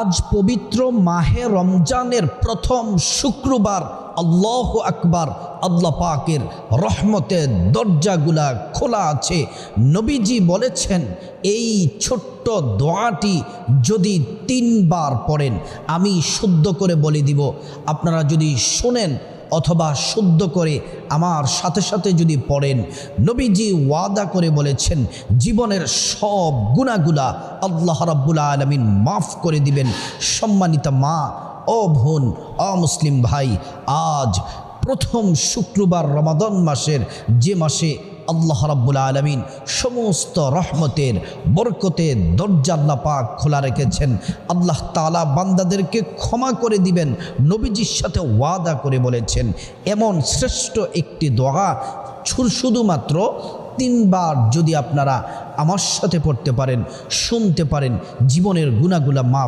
আজ পবিত্র মাহে রমজানের প্রথম শুক্রবার। আল্লাহু আকবার। আল্লাহ পাকের রহমতের দরজাগুলা খোলা আছে। নবীজি বলেছেন এই ছোট্ট দোয়াটি যদি 3 বার পড়েন, আমি শুদ্ধ করে বলে দিব, আপনারা যদি শোনেন অথবা শুদ্ধ করে আমার সাথে সাথে যদি পড়েন, নবীজি ওয়াদা করে বলেছেন জীবনের সব গুনাহগুলা আল্লাহ রাব্বুল আলামিন মাফ করে দিবেন। সম্মানিতা মা ও বোন ও মুসলিম ভাই, আজ প্রথম শুক্রবার রমাদান মাসের, যে মাসে আল্লাহ রাব্বুল আলামিন সমস্ত রহমতের বরকতের দরজা আল্লাহ পাক খোলা রেখেছেন। আল্লাহ তাআলা বান্দাদেরকে ক্ষমা করে দিবেন, নবীজির সাথে ওয়াদা করে বলেছেন। এমন শ্রেষ্ঠ একটি দোয়া শুধুমাত্র 3 বার যদি আপনারা আমার সাথে পড়তে পারেন, শুনতে পারেন, জীবনের গুনাহগুলা মাফ